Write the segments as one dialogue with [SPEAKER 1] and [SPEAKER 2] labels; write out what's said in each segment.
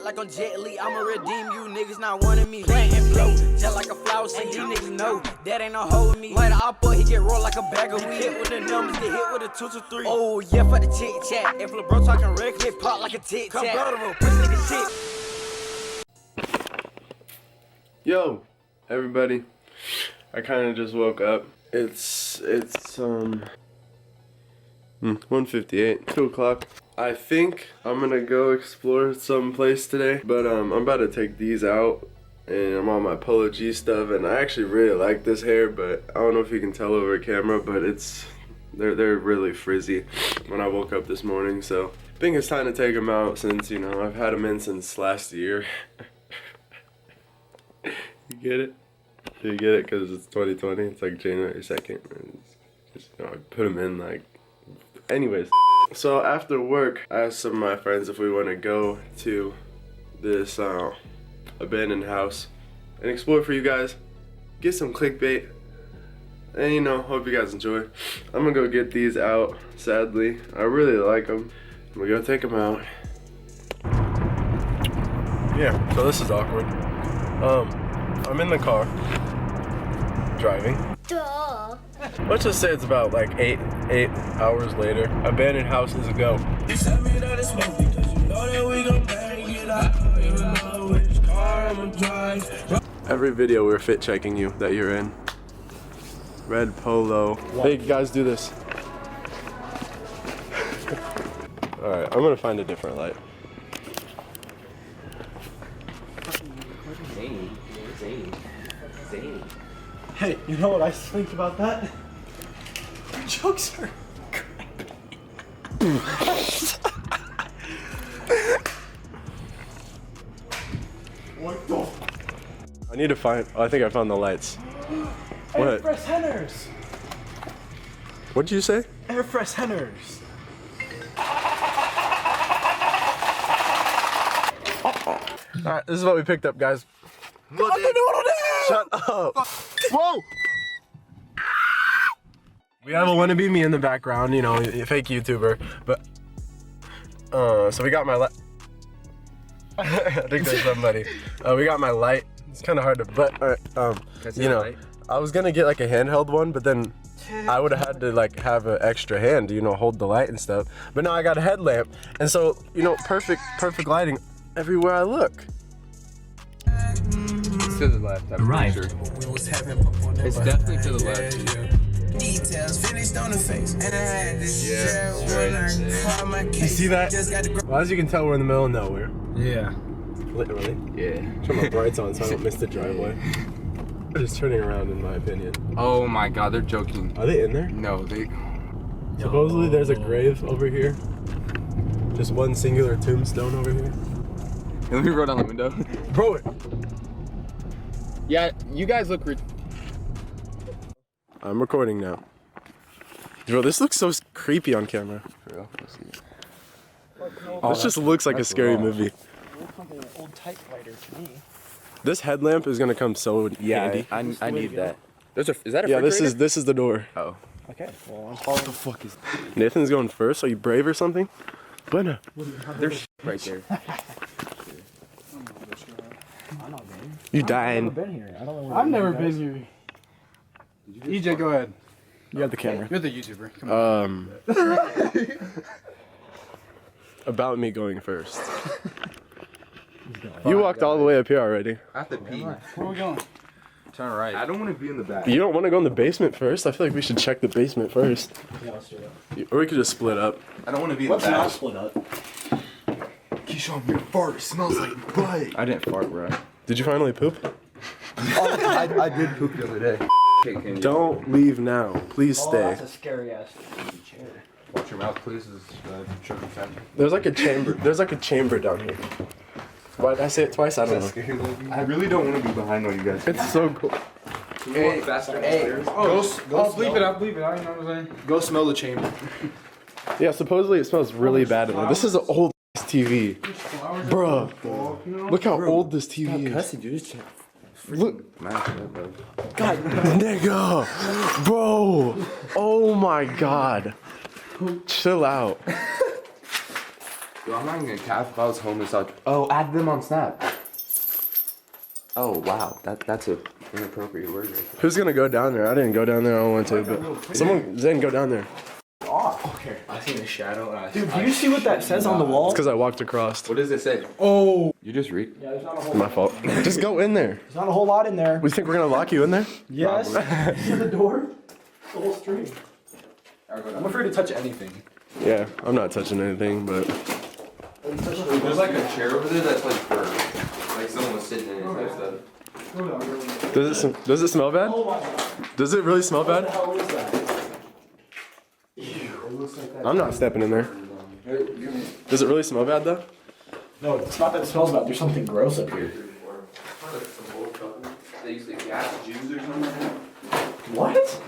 [SPEAKER 1] shit like on Jet Li. I'ma redeem you niggas not wanting me. Plant and blow, just like a flower seed. These niggas know that ain't no hoe with me. Like the oppo, he get rolled like a bag of weed. Hit with the numbers, get hit with a 2 to 3. Oh yeah, for the chit chat. If LeBron talking wreck, hit pop like a tic tac. Convertible, push nigga shit.
[SPEAKER 2] Yo, everybody. I kind of just woke up. It's 1:58, 2 o'clock. I think I'm gonna go explore some place today, but I'm about to take these out, and I'm on my Polo G stuff, and I actually really like this hair, but I don't know if you can tell over camera, but they're really frizzy when I woke up this morning, so I think it's time to take them out since, you know, I've had them in since last year. You get it? Do you get it? Because it's 2020, it's like January 2nd, and just, you know, I put them in like, anyways. So after work, I asked some of my friends if we want to go to this abandoned house and explore for you guys, get some clickbait, and you know, hope you guys enjoy. I'm gonna go get these out, sadly. I really like them. I'm gonna go take them out. Yeah, so this is awkward. I'm in the car, driving.
[SPEAKER 3] Duh.
[SPEAKER 2] Let's just say it's about like eight hours later. Abandoned house is a go. Every video we're fit checking you that you're in. Red polo. Hey, guys, do this. Alright, I'm gonna find a different light.
[SPEAKER 4] Hey, you know what I think about that? Your jokes are What the?
[SPEAKER 2] I need to find. Oh, I think I found the lights. What?
[SPEAKER 4] Air Fresh Henners!
[SPEAKER 2] What did you say?
[SPEAKER 4] Air Fresh Henners!
[SPEAKER 2] Alright, this is what we picked up, guys. Shut up! Whoa! We have a wannabe me in the background, you know, a fake YouTuber, but so we got my light. I think there's somebody. We got my light. It's kind of hard to, but you know, I was gonna get like a handheld one, but then I would have had to like have an extra hand to, you know, hold the light and stuff. But now I got a headlamp, and so, you know, perfect lighting everywhere I look.
[SPEAKER 5] It's to the left, I'm pretty sure. It's definitely to the left.
[SPEAKER 6] Details finished on the face, and I had this
[SPEAKER 2] You see that? Well, as you can tell, we're in the middle of nowhere.
[SPEAKER 4] Yeah.
[SPEAKER 2] Literally.
[SPEAKER 5] Yeah.
[SPEAKER 2] Turn my brights on so I don't miss the driveway. Just turning around, in my opinion.
[SPEAKER 5] Oh my god, they're joking.
[SPEAKER 2] Are they in there?
[SPEAKER 5] No, they...
[SPEAKER 2] Supposedly there's a grave over here. Just one singular tombstone over here.
[SPEAKER 5] Let me roll down the window.
[SPEAKER 2] Bro, it.
[SPEAKER 5] Yeah, you guys look...
[SPEAKER 2] I'm recording now. Bro, this looks so creepy on camera. This just looks like a scary movie.
[SPEAKER 4] Old typewriter to me.
[SPEAKER 2] This headlamp is gonna come so handy.
[SPEAKER 5] I need that. Is that a
[SPEAKER 2] Yeah,
[SPEAKER 5] refrigerator?
[SPEAKER 2] this is the door.
[SPEAKER 5] Oh.
[SPEAKER 4] Okay, well,
[SPEAKER 5] What the fuck is...
[SPEAKER 2] Nathan's going first. Are you brave or something? Buena.
[SPEAKER 5] There's right there.
[SPEAKER 2] You dying.
[SPEAKER 4] been here. I don't know
[SPEAKER 7] I've never been here. EJ, go ahead.
[SPEAKER 2] You have the camera.
[SPEAKER 7] You're the YouTuber. Come on.
[SPEAKER 5] About me going first.
[SPEAKER 2] You walked all the way up here already.
[SPEAKER 5] I have to pee.
[SPEAKER 7] Where are we going?
[SPEAKER 5] Turn right. I don't want to be in the back.
[SPEAKER 2] You don't want to go in the basement first? I feel like we should check the basement first.
[SPEAKER 4] Yeah, let's do it.
[SPEAKER 2] Or we could just split up.
[SPEAKER 5] I don't want to be in
[SPEAKER 4] Let's
[SPEAKER 5] the
[SPEAKER 4] not
[SPEAKER 5] back.
[SPEAKER 4] split up.
[SPEAKER 5] Keyshawn, your fart smells like butt. I didn't fart, bro.
[SPEAKER 2] Did you finally poop?
[SPEAKER 5] I did poop the other day. Okay,
[SPEAKER 2] Don't leave now. Please
[SPEAKER 4] Oh,
[SPEAKER 2] stay.
[SPEAKER 4] that's a scary ass chair.
[SPEAKER 5] Watch your mouth, please. This is sugar factor.
[SPEAKER 2] There's like a chamber. There's like a chamber down here. Why did I say it twice? I don't know.
[SPEAKER 5] I really don't want to be behind all you guys.
[SPEAKER 2] It's so cool.
[SPEAKER 5] Hey, faster upstairs.
[SPEAKER 7] Go bleep it out, bleep it out, you know what I'm saying?
[SPEAKER 5] Go smell the chamber.
[SPEAKER 2] Yeah, supposedly it smells really bad in there. This is an old TV. Bruh. Look how old this TV is. Look. God, nigga. Bro. Oh my god. Chill out.
[SPEAKER 5] Yo, I'm not even gonna cap if I was homeless. Oh, add them on Snap. Oh wow, that's a inappropriate word.
[SPEAKER 2] Who's gonna go down there? I didn't go down there. I don't want to, but someone didn't go down there.
[SPEAKER 4] Okay.
[SPEAKER 5] I seen a shadow. And
[SPEAKER 4] Dude, do you see what that says on the wall?
[SPEAKER 2] It's because I walked across.
[SPEAKER 5] What does it say?
[SPEAKER 4] Oh.
[SPEAKER 5] You just read.
[SPEAKER 4] Yeah, there's not a whole.
[SPEAKER 2] My fault. Just go in there.
[SPEAKER 4] There's not a whole lot in there.
[SPEAKER 2] We think we're gonna lock you in there?
[SPEAKER 4] Yes. See the door? The whole stream. I'm afraid to touch anything.
[SPEAKER 2] Yeah, I'm not touching anything, but
[SPEAKER 5] There's like a chair over there that's like for like someone was sitting in it type stuff.
[SPEAKER 2] does it smell bad?
[SPEAKER 4] Oh my god.
[SPEAKER 2] Does it really smell
[SPEAKER 4] What the
[SPEAKER 2] bad?
[SPEAKER 4] hell is that?
[SPEAKER 2] I'm not stepping in there. Does it really smell bad though?
[SPEAKER 4] No, it's not that it smells bad. There's something gross up here.
[SPEAKER 5] They used to gas Jews or something.
[SPEAKER 4] What?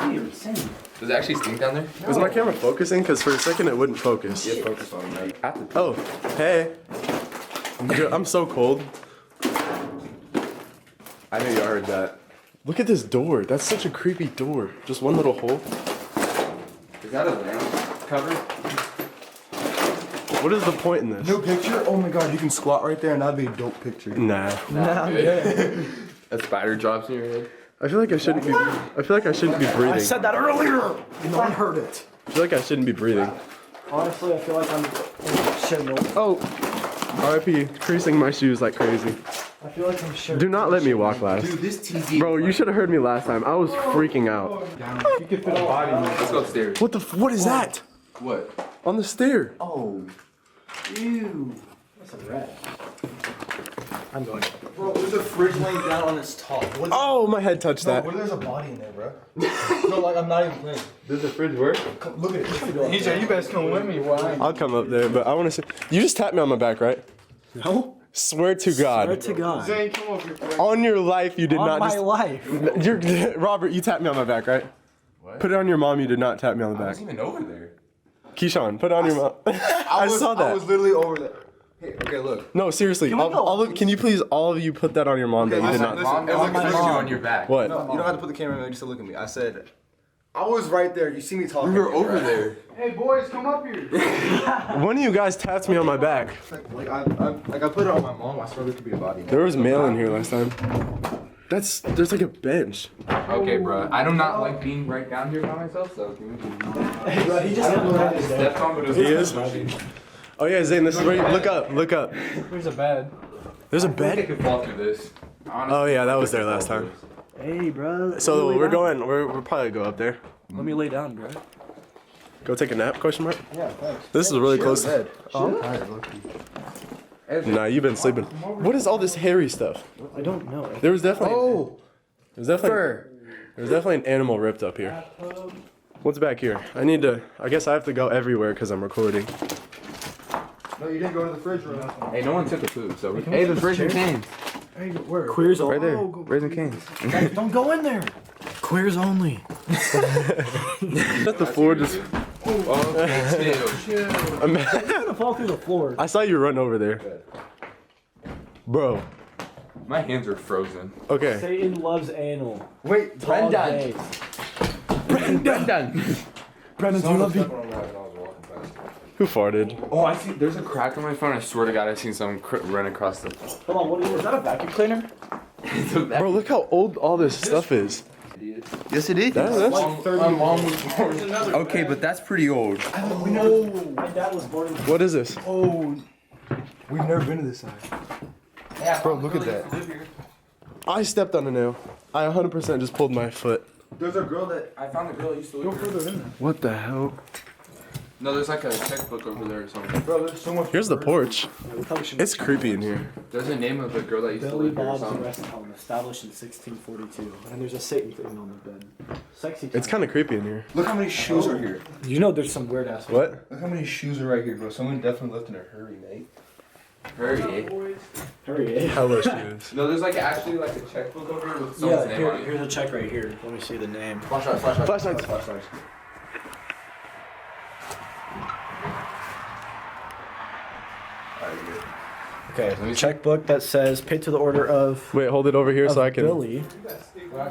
[SPEAKER 4] You're insane.
[SPEAKER 5] Does it actually stink down there?
[SPEAKER 2] Is my camera focusing? Because for a second it wouldn't focus.
[SPEAKER 5] Yeah, focus on it. At the
[SPEAKER 2] Oh, hey. Dude, I'm so cold. I know y'all heard that. Look at this door. That's such a creepy door. Just one little hole.
[SPEAKER 5] Is that a lamp cover?
[SPEAKER 2] What is the point in this?
[SPEAKER 3] No picture? Oh my god, you can squat right there and that'd be a dope picture.
[SPEAKER 2] Nah.
[SPEAKER 5] A spider drops in your head.
[SPEAKER 2] I feel like I shouldn't be. I feel like I shouldn't be breathing.
[SPEAKER 4] I said that earlier. No one heard it.
[SPEAKER 2] I feel like I shouldn't be breathing.
[SPEAKER 4] Honestly, I feel like I'm shitting.
[SPEAKER 2] Oh, RIP, creasing my shoes like crazy.
[SPEAKER 4] I feel like I'm shitting.
[SPEAKER 2] Do not let me walk last.
[SPEAKER 3] Dude, this TV.
[SPEAKER 2] Bro, you should have heard me last time. I was freaking out.
[SPEAKER 4] You can fit a body in
[SPEAKER 5] Let's go upstairs.
[SPEAKER 2] What is that?
[SPEAKER 5] What?
[SPEAKER 2] On the stair.
[SPEAKER 3] Oh.
[SPEAKER 4] Ew. That's a rat. I'm going.
[SPEAKER 3] Bro, there's a fridge laying down on its top. What?
[SPEAKER 2] Oh, my head touched that.
[SPEAKER 3] Bro, there's a body in there, bro. No, like, I'm not even playing.
[SPEAKER 5] Does the fridge work?
[SPEAKER 3] Come, look at it.
[SPEAKER 4] EJ, you best come with me. Why?
[SPEAKER 2] I'll come up there, but I want to see. You just tapped me on my back, right?
[SPEAKER 4] No.
[SPEAKER 2] Swear to God.
[SPEAKER 4] Swear to God.
[SPEAKER 3] Zane, come over here.
[SPEAKER 2] On your life, you did
[SPEAKER 4] On
[SPEAKER 2] not
[SPEAKER 4] my
[SPEAKER 2] just.
[SPEAKER 4] life.
[SPEAKER 2] You're Robert. You tapped me on my back, right?
[SPEAKER 5] What?
[SPEAKER 2] Put it on your mom. You did not tap me on the
[SPEAKER 5] I
[SPEAKER 2] back.
[SPEAKER 5] wasn't even over there.
[SPEAKER 2] Keyshawn, put it on your mom. I saw that.
[SPEAKER 3] I was literally over there. Hey, okay, look.
[SPEAKER 2] No, seriously.
[SPEAKER 4] Can we go?
[SPEAKER 2] All of, can you please, all of you, put that on your mom that you did not.
[SPEAKER 5] Mom,
[SPEAKER 3] listen,
[SPEAKER 5] look at you
[SPEAKER 3] mom.
[SPEAKER 5] on your back.
[SPEAKER 2] What?
[SPEAKER 3] No, you don't have to put the camera in just to look at me. I said, I was right there. You see me talking.
[SPEAKER 5] We were over there.
[SPEAKER 7] Hey boys, come up here.
[SPEAKER 2] One of you guys tapped me on my back.
[SPEAKER 3] Like, I put it on my mom. I swear there could be a body.
[SPEAKER 2] There was mail in here last time. There's like a bench.
[SPEAKER 5] Okay, bro. I do not like being right down here by myself, so can we
[SPEAKER 4] Hey, bro, he just
[SPEAKER 5] step on it?
[SPEAKER 2] He is? Oh yeah, Zane, this is where you, look up.
[SPEAKER 7] There's a bed.
[SPEAKER 2] There's a
[SPEAKER 5] I
[SPEAKER 2] bed?
[SPEAKER 5] could fall through this. Honestly,
[SPEAKER 2] Oh yeah, that was there last time.
[SPEAKER 4] Hey, bro.
[SPEAKER 2] So we're we'll probably go up there.
[SPEAKER 4] Let me lay down, bro.
[SPEAKER 2] Go take a nap, question mark?
[SPEAKER 4] Yeah, thanks.
[SPEAKER 2] This is really close.
[SPEAKER 3] Bed.
[SPEAKER 2] Nah, you've been sleeping. What is all this hairy stuff?
[SPEAKER 4] I don't know.
[SPEAKER 2] There was definitely
[SPEAKER 3] Oh,
[SPEAKER 2] there's definitely an animal ripped up here. What's back here? I guess I have to go everywhere because I'm recording.
[SPEAKER 3] no, you didn't go to the fridge room.
[SPEAKER 5] Hey, no one took the food, so hey, there's raisin canes.
[SPEAKER 4] Hey, where? Queers only.
[SPEAKER 5] Right there. Raisin canes.
[SPEAKER 4] Don't go in there. Queers only.
[SPEAKER 2] Let the floor just.
[SPEAKER 5] Okay, chill.
[SPEAKER 4] I'm gonna fall through the floor.
[SPEAKER 2] I saw you run over there. Bro.
[SPEAKER 5] My hands are frozen.
[SPEAKER 2] Okay.
[SPEAKER 4] Satan loves anal.
[SPEAKER 3] Wait,
[SPEAKER 4] Dog
[SPEAKER 5] Brendan.
[SPEAKER 4] days.
[SPEAKER 5] Brendan.
[SPEAKER 4] Brendan, do you love me?
[SPEAKER 2] Who farted?
[SPEAKER 5] Oh, I see. There's a crack on my phone. I swear to God, I've seen someone run across the.
[SPEAKER 4] Hold on, is that a vacuum cleaner?
[SPEAKER 2] Bro, look how old all this stuff is.
[SPEAKER 3] Yes, it is.
[SPEAKER 2] That's
[SPEAKER 5] My mom was born.
[SPEAKER 3] Okay, but that's pretty old.
[SPEAKER 4] My dad was born in.
[SPEAKER 2] what is this?
[SPEAKER 3] Oh, we've never been to this side.
[SPEAKER 5] Yeah,
[SPEAKER 3] Bro, look at that.
[SPEAKER 2] I stepped on a nail. I 100% just pulled my foot.
[SPEAKER 3] There's a girl that.
[SPEAKER 5] I found the girl that used to live here.
[SPEAKER 2] What the hell?
[SPEAKER 5] No, there's like a checkbook over there or something.
[SPEAKER 3] Bro, there's so much.
[SPEAKER 2] Here's the porch.
[SPEAKER 4] We probably should.
[SPEAKER 2] It's creepy in here.
[SPEAKER 5] There's a name of the girl that used to
[SPEAKER 4] Billy
[SPEAKER 5] live here or
[SPEAKER 4] Bob's
[SPEAKER 5] something.
[SPEAKER 4] Rest Home, established in 1642, and there's a Satan thing on the bed. Sexy.
[SPEAKER 2] It's kind of creepy in here.
[SPEAKER 3] Look how many shoes are here.
[SPEAKER 4] You know, there's some weird ass.
[SPEAKER 2] What?
[SPEAKER 3] Look how many shoes are right here, bro. Someone definitely left in a hurry, mate.
[SPEAKER 5] Hurry, eh?
[SPEAKER 4] Hurry, eh?
[SPEAKER 2] Hello shoes.
[SPEAKER 5] No, there's like actually like a checkbook over here with
[SPEAKER 4] Yeah,
[SPEAKER 5] someone's name on it.
[SPEAKER 4] here's a check right here. Let me see the name.
[SPEAKER 3] Flashlights.
[SPEAKER 4] Okay, checkbook that says paid to the order of.
[SPEAKER 2] Wait, hold it over here so I can.
[SPEAKER 4] Billy.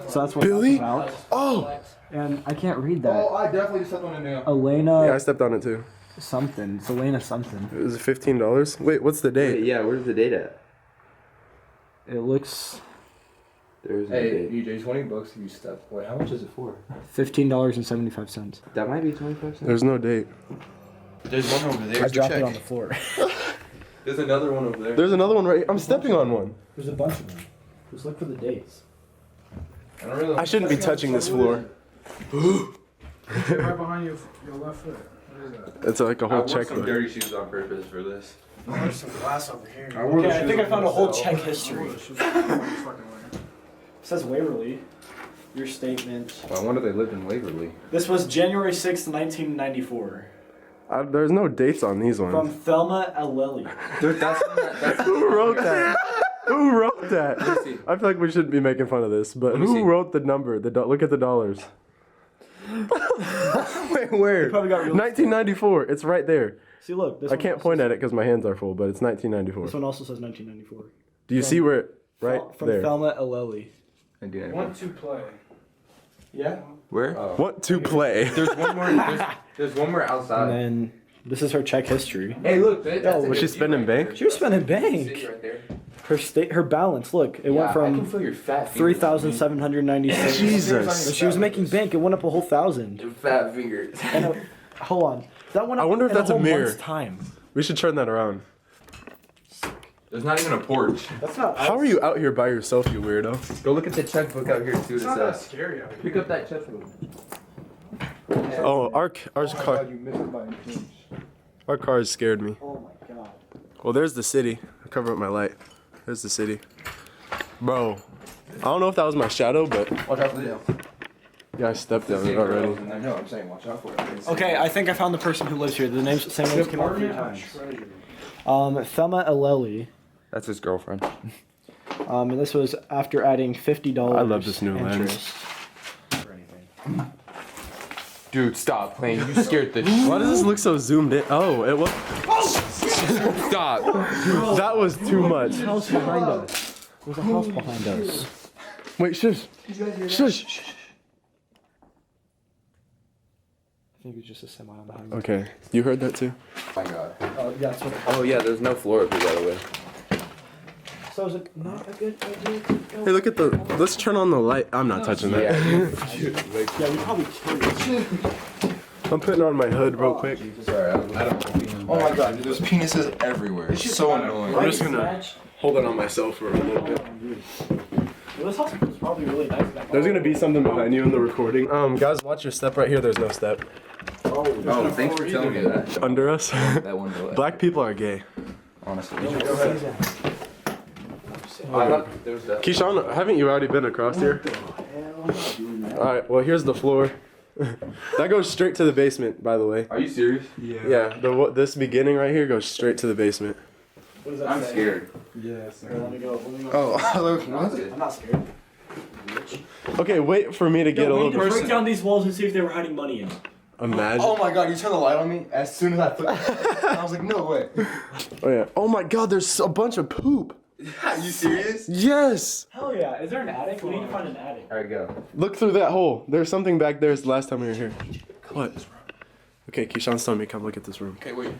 [SPEAKER 4] So that's what
[SPEAKER 2] Billy?
[SPEAKER 4] that's about.
[SPEAKER 2] Oh!
[SPEAKER 4] And I can't read that.
[SPEAKER 3] Oh, I definitely just stepped on a nail.
[SPEAKER 4] Elena.
[SPEAKER 2] Yeah, I stepped on it too.
[SPEAKER 4] something. Selena something.
[SPEAKER 2] Is it $15? Wait, what's the date?
[SPEAKER 5] Wait, yeah, where's the date at?
[SPEAKER 4] It looks
[SPEAKER 5] There's no
[SPEAKER 3] Hey,
[SPEAKER 5] date.
[SPEAKER 3] EJ, 20 bucks if you step.
[SPEAKER 5] Wait, how much is it for?
[SPEAKER 4] $15.75.
[SPEAKER 5] That might be 25 cents.
[SPEAKER 2] There's no date.
[SPEAKER 5] There's one over there.
[SPEAKER 4] I dropped it on the floor.
[SPEAKER 5] There's another one over there.
[SPEAKER 2] There's another one right here. I'm stepping on one.
[SPEAKER 4] There's a bunch of them. Just look for the dates.
[SPEAKER 5] I don't really.
[SPEAKER 2] I shouldn't be touching this floor.
[SPEAKER 7] Right behind your left foot. What is that?
[SPEAKER 2] It's like a
[SPEAKER 5] I
[SPEAKER 2] whole
[SPEAKER 5] wore some
[SPEAKER 2] checkbook.
[SPEAKER 5] dirty shoes on purpose for this.
[SPEAKER 7] There's some glass over here.
[SPEAKER 4] Okay, I think I found a whole check history. It
[SPEAKER 7] Fucking way.
[SPEAKER 4] says Waverly. Your statement.
[SPEAKER 3] I wonder they lived in Waverly.
[SPEAKER 4] This was January 6th, 1994.
[SPEAKER 2] There's no dates on these
[SPEAKER 4] From
[SPEAKER 2] ones.
[SPEAKER 4] Thelma Aleli.
[SPEAKER 5] Dude, that's
[SPEAKER 2] Who wrote that? Who wrote that?
[SPEAKER 5] Let me see.
[SPEAKER 2] I feel like we shouldn't be making fun of this, but
[SPEAKER 5] me
[SPEAKER 2] who
[SPEAKER 5] see.
[SPEAKER 2] wrote the number? Look at the dollars. Wait, where?
[SPEAKER 4] Probably got real
[SPEAKER 2] 1994. It's right there.
[SPEAKER 4] See, look. This
[SPEAKER 2] I
[SPEAKER 4] one
[SPEAKER 2] can't
[SPEAKER 4] also
[SPEAKER 2] point
[SPEAKER 4] says-
[SPEAKER 2] at it because my hands are full, but it's 1994.
[SPEAKER 4] This one also says 1994.
[SPEAKER 2] Do you see where it? Right
[SPEAKER 4] From
[SPEAKER 2] there.
[SPEAKER 4] Thelma Aleli.
[SPEAKER 7] Want to play.
[SPEAKER 4] Yeah.
[SPEAKER 5] where?
[SPEAKER 2] What to play?
[SPEAKER 5] There's one more. There's one more
[SPEAKER 4] And
[SPEAKER 5] outside.
[SPEAKER 4] then this is her check history.
[SPEAKER 5] Hey, look.
[SPEAKER 2] Was she spending bank?
[SPEAKER 4] She was spending bank.
[SPEAKER 5] Right there.
[SPEAKER 4] Her balance. Look, it went
[SPEAKER 5] I can
[SPEAKER 4] from
[SPEAKER 5] feel your fat fingers.
[SPEAKER 4] 3,796.
[SPEAKER 2] Jesus.
[SPEAKER 4] She was making bank. It went up a whole 1,000.
[SPEAKER 5] Your fat fingers.
[SPEAKER 4] And hold on. That went up
[SPEAKER 2] I wonder if
[SPEAKER 4] in
[SPEAKER 2] that's a
[SPEAKER 4] whole
[SPEAKER 2] mirror.
[SPEAKER 4] month's time.
[SPEAKER 2] We should turn that around.
[SPEAKER 5] There's not even a porch.
[SPEAKER 4] That's not.
[SPEAKER 2] How are you out here by yourself, you weirdo?
[SPEAKER 5] Go look at the checkbook out here too.
[SPEAKER 7] It's not that scary out here.
[SPEAKER 5] Pick up that checkbook.
[SPEAKER 2] Oh, our
[SPEAKER 7] Oh
[SPEAKER 2] car.
[SPEAKER 7] my God, you missed it by an inch.
[SPEAKER 2] Our cars scared me.
[SPEAKER 4] Oh my god.
[SPEAKER 2] Well, there's the city. I'll cover up my light. There's the city. Bro, I don't know if that was my shadow, but
[SPEAKER 3] Watch out for the nail.
[SPEAKER 2] yeah, I stepped on it already.
[SPEAKER 3] I know, I'm saying watch out for it.
[SPEAKER 4] Okay, I think I found the person who lives here. The names, same names came up a few times.
[SPEAKER 7] Treasure.
[SPEAKER 4] Thelma Aleli.
[SPEAKER 5] That's his girlfriend.
[SPEAKER 4] And this was after adding $50.
[SPEAKER 2] I love this new lens.
[SPEAKER 4] interest for anything.
[SPEAKER 5] Dude, stop playing. You scared the
[SPEAKER 2] Why does this look so zoomed in? Oh, it was.
[SPEAKER 5] Stop.
[SPEAKER 2] That was too much.
[SPEAKER 4] House behind us. There's a house behind us.
[SPEAKER 2] Wait, shush. Shush.
[SPEAKER 4] I think it's just a semi behind us.
[SPEAKER 2] Okay, you heard that too?
[SPEAKER 5] Oh my god.
[SPEAKER 4] Oh, yeah, that's what it
[SPEAKER 5] Oh yeah, there's no floor up here by the way.
[SPEAKER 4] So is it not a good idea to go?
[SPEAKER 2] Hey, look at the. Let's turn on the light. I'm not touching that.
[SPEAKER 4] Yeah, we probably killed
[SPEAKER 2] I'm putting on my hood real quick.
[SPEAKER 5] Sorry, I don't.
[SPEAKER 3] Oh my god, dude, there's penises everywhere. It's so annoying.
[SPEAKER 2] I'm just gonna hold it on myself for a little bit.
[SPEAKER 4] Well, this hospital is probably really nice.
[SPEAKER 2] There's gonna be something behind you in the recording. Guys, watch your step right here. There's no step.
[SPEAKER 5] Oh, thanks for telling me that.
[SPEAKER 2] Under us.
[SPEAKER 5] That one.
[SPEAKER 2] Black people are gay.
[SPEAKER 5] Honestly. I thought there was that.
[SPEAKER 2] Keyshawn, haven't you already been across here? Alright, well, here's the floor. That goes straight to the basement, by the way.
[SPEAKER 5] Are you serious?
[SPEAKER 2] Yeah, this beginning right here goes straight to the basement.
[SPEAKER 4] What does that
[SPEAKER 5] I'm
[SPEAKER 4] say?
[SPEAKER 5] scared.
[SPEAKER 7] Yes.
[SPEAKER 4] Here, let me go. Let me go.
[SPEAKER 3] Oh, what?
[SPEAKER 4] I'm not scared.
[SPEAKER 2] Okay, wait for me to get a little
[SPEAKER 4] Break
[SPEAKER 2] bit.
[SPEAKER 4] down these walls and see if they were hiding money in.
[SPEAKER 2] Imagine.
[SPEAKER 3] Oh my god, you turned the light on me as soon as I put I was like, no way.
[SPEAKER 2] Oh yeah. Oh my God, there's a bunch of poop.
[SPEAKER 3] Are you serious?
[SPEAKER 2] Yes.
[SPEAKER 4] Hell yeah. Is there an attic? We need to find an attic.
[SPEAKER 5] Alright, go.
[SPEAKER 2] Look through that hole. There's something back there. It's the last time we were here. What? Okay, Keyshawn's telling me come look at this room.
[SPEAKER 3] Okay, wait.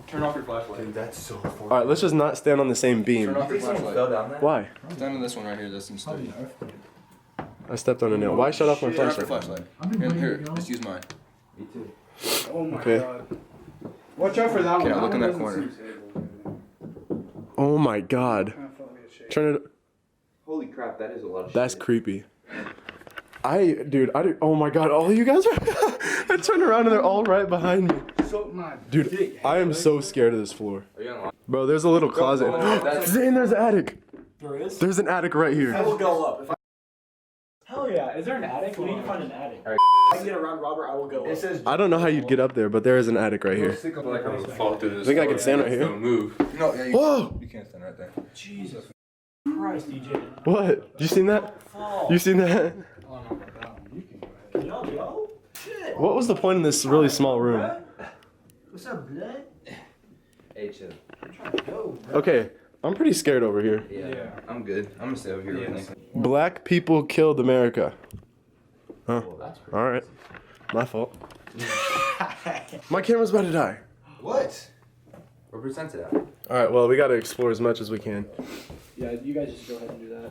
[SPEAKER 3] Turn off your flashlight.
[SPEAKER 5] That's so far.
[SPEAKER 2] All right, let's just not stand on the same beam.
[SPEAKER 3] Turn off your flashlight.
[SPEAKER 5] down there?
[SPEAKER 2] Why?
[SPEAKER 3] Stand on this one right here. That's some stuff.
[SPEAKER 2] I stepped on a nail. Why shut off my
[SPEAKER 3] Turn off your
[SPEAKER 2] flashlight?
[SPEAKER 3] flashlight. Here, just use mine.
[SPEAKER 5] Me too.
[SPEAKER 7] Oh my
[SPEAKER 2] Okay.
[SPEAKER 7] god. Watch out for that one.
[SPEAKER 3] Okay, now look in that
[SPEAKER 7] one
[SPEAKER 3] corner.
[SPEAKER 7] doesn't seem
[SPEAKER 2] Oh my God.
[SPEAKER 7] stable. Kinda felt like a shake.
[SPEAKER 2] Turn it.
[SPEAKER 5] Holy crap, that is a lot of
[SPEAKER 2] That's
[SPEAKER 5] shit.
[SPEAKER 2] creepy. Oh my God, all you guys are. I turned around and they're all right behind me.
[SPEAKER 7] So my
[SPEAKER 2] Dude, I am so scared of this floor.
[SPEAKER 5] Are you on
[SPEAKER 2] Bro, there's a little closet.
[SPEAKER 5] that's-
[SPEAKER 2] Zane, there's an attic.
[SPEAKER 4] There is?
[SPEAKER 2] There's an attic right
[SPEAKER 4] I
[SPEAKER 2] here.
[SPEAKER 4] will go up. Hell yeah. Is there an attic? We need to find an attic.
[SPEAKER 5] Alright.
[SPEAKER 4] If I can get around Robert, I will go up.
[SPEAKER 2] I don't know how you'd get up there, but there is an attic right here.
[SPEAKER 5] Stick up like I'm gonna fall through this.
[SPEAKER 2] Think I can stand right here?
[SPEAKER 5] Don't move.
[SPEAKER 3] No, yeah,
[SPEAKER 2] Whoa!
[SPEAKER 3] you can't stand right there.
[SPEAKER 4] Jesus Christ, DJ.
[SPEAKER 2] What? You seen that?
[SPEAKER 4] Fall.
[SPEAKER 2] You seen that?
[SPEAKER 7] I don't know about that one. You can go ahead.
[SPEAKER 4] Can y'all go? Shit.
[SPEAKER 2] What was the point in this really small room?
[SPEAKER 4] What's up, blood?
[SPEAKER 5] Hey, chill.
[SPEAKER 4] I'm trying to go, bro.
[SPEAKER 2] Okay, I'm pretty scared over here.
[SPEAKER 5] Yeah. I'm good. I'm gonna stay over here with Nathan.
[SPEAKER 2] Black people killed America. Huh?
[SPEAKER 5] Well, that's pretty
[SPEAKER 2] Alright. My fault. My camera's about to die.
[SPEAKER 3] What?
[SPEAKER 5] Represent it.
[SPEAKER 2] All right, well, we gotta explore as much as we can.
[SPEAKER 4] Yeah, you guys just go ahead and do that.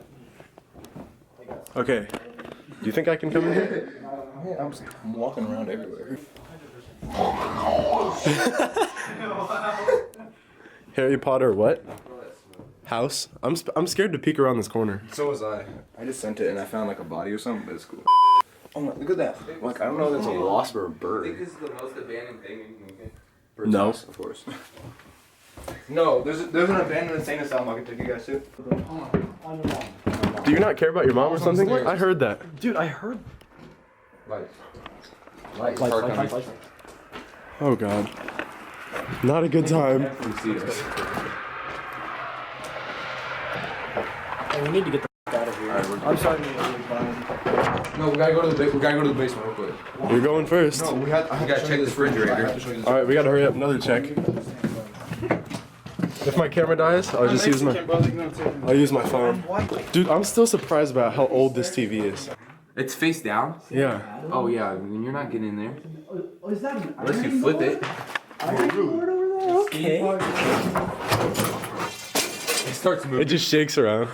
[SPEAKER 2] Okay. Do you think I can come in here?
[SPEAKER 3] I'm walking around everywhere.
[SPEAKER 2] Harry Potter what? House? I'm scared to peek around this corner.
[SPEAKER 3] So was I. I just sent it and I found like a body or something, but it's cool. Oh my, look at that. Like, I don't know if that's a wasp or a bird.
[SPEAKER 5] this is the most abandoned thing in Lincoln.
[SPEAKER 2] No.
[SPEAKER 3] Of course. No, there's an abandoned insane asylum I can take you guys to.
[SPEAKER 2] Do you not care about your mom or something?
[SPEAKER 3] Upstairs.
[SPEAKER 2] I heard that.
[SPEAKER 4] Dude, I heard.
[SPEAKER 5] Lights.
[SPEAKER 4] Lights.
[SPEAKER 2] Oh God. Not a good time.
[SPEAKER 4] Hey, we need to get the out of here. I'm sorry to be
[SPEAKER 3] No, we gotta go to the basement real quick.
[SPEAKER 2] You're going first.
[SPEAKER 3] No, we gotta check the refrigerator.
[SPEAKER 2] All right, we gotta hurry up. Another check. If my camera dies, I'll just use my phone. Dude, I'm still surprised about how old this TV is.
[SPEAKER 5] It's face down?
[SPEAKER 2] Yeah.
[SPEAKER 5] Oh yeah, I mean, you're not getting in there.
[SPEAKER 4] Is that an
[SPEAKER 5] Unless you flip it.
[SPEAKER 4] okay?
[SPEAKER 5] It starts moving.
[SPEAKER 2] It just shakes around.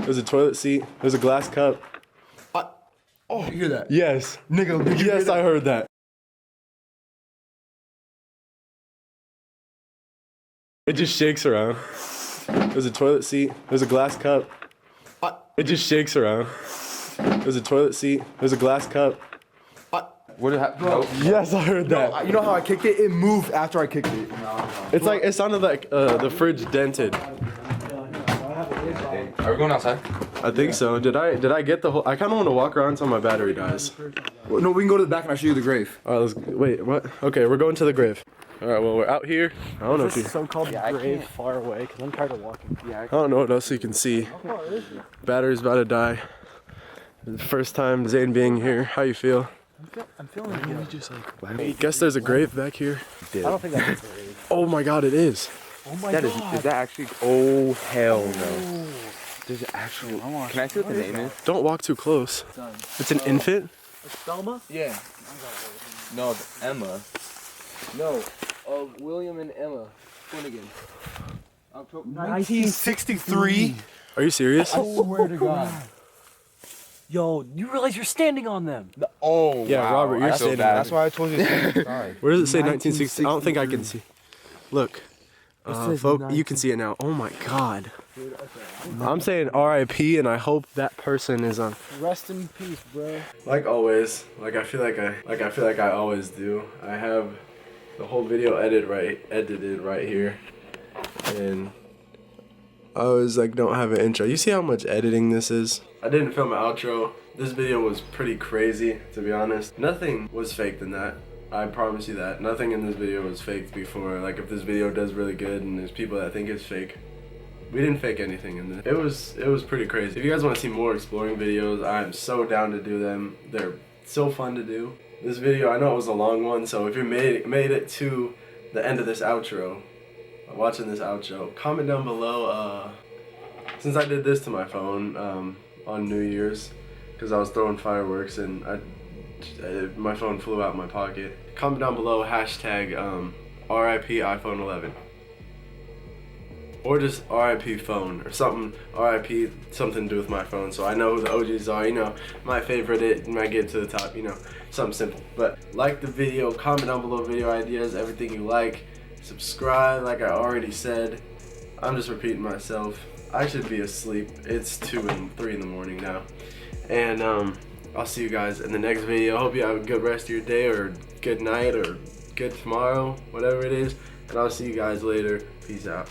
[SPEAKER 2] There's a toilet seat. There's a glass cup.
[SPEAKER 3] Oh, you hear that?
[SPEAKER 2] Yes.
[SPEAKER 3] Nigga, did you hear
[SPEAKER 2] Yes,
[SPEAKER 3] that?
[SPEAKER 2] I heard that. It just shakes around. There's a toilet seat. There's a glass cup. It just shakes around. There's a toilet seat. There's a glass cup.
[SPEAKER 5] What did happen? Nope.
[SPEAKER 2] Yes, I heard that.
[SPEAKER 3] You know how I kicked it? It moved after I kicked it.
[SPEAKER 2] It's like, it sounded like the fridge dented.
[SPEAKER 5] Are we going outside?
[SPEAKER 2] I think so. Did I get the whole? I kind of want to walk around until my battery dies.
[SPEAKER 3] Well, no, we can go to the back and I'll show you the grave.
[SPEAKER 2] All right, wait, what? Okay, we're going to the grave. All right, well, we're out here. I don't know if you.
[SPEAKER 4] So-called grave far away, because I'm tired of walking.
[SPEAKER 2] I don't know what else you can see. Battery's about to die. The first time Zane being here. How you feel?
[SPEAKER 4] I'm feeling good.
[SPEAKER 2] I guess there's a grave back here.
[SPEAKER 4] I don't think that's a grave.
[SPEAKER 2] Oh my God, it is.
[SPEAKER 4] Oh my
[SPEAKER 5] That
[SPEAKER 4] god.
[SPEAKER 5] is that actually? Oh hell no. There's actual. Can I see what the name is?
[SPEAKER 2] Don't walk too close. It's an infant.
[SPEAKER 4] Thelma?
[SPEAKER 5] Yeah. No, Emma.
[SPEAKER 8] No, William and Emma Finnegan.
[SPEAKER 3] 1963?
[SPEAKER 2] Are you serious?
[SPEAKER 8] I swear to God.
[SPEAKER 4] Yo, you realize you're standing on them?
[SPEAKER 5] Oh
[SPEAKER 2] Yeah,
[SPEAKER 5] wow.
[SPEAKER 2] Robert, you're
[SPEAKER 5] I feel
[SPEAKER 2] standing
[SPEAKER 5] bad.
[SPEAKER 2] there.
[SPEAKER 3] That's why I told you. Sorry.
[SPEAKER 2] Where does it say 1960? I don't think I can see. Look. Folk, you can see it now. Oh my God. I'm saying R.I.P. and I hope that person is on.
[SPEAKER 8] Rest in peace, bro.
[SPEAKER 2] Like always, I feel like I always do. I have the whole video edited right here, and I always don't have an intro. You see how much editing this is? I didn't film an outro. This video was pretty crazy, to be honest. Nothing was faked in that. I promise you that. Nothing in this video was faked before. Like, if this video does really good and there's people that think it's fake, we didn't fake anything in this. It was pretty crazy. If you guys want to see more exploring videos, I'm so down to do them. They're so fun to do. This video, I know it was a long one, so if you made it to the end of this outro, watching this outro, comment down below, since I did this to my phone on New Year's, because I was throwing fireworks and my phone flew out of my pocket. Comment down below, hashtag RIP iPhone 11. Or just RIP phone, or something, RIP, something to do with my phone, so I know who the OGs are, you know, my favorite, it might get to the top, you know, something simple. But like the video, comment down below video ideas, everything you like, subscribe, like I already said. I'm just repeating myself. I should be asleep. It's 2 and 3 in the morning now. And I'll see you guys in the next video. Hope you have a good rest of your day, or good night, or good tomorrow, whatever it is. And I'll see you guys later. Peace out.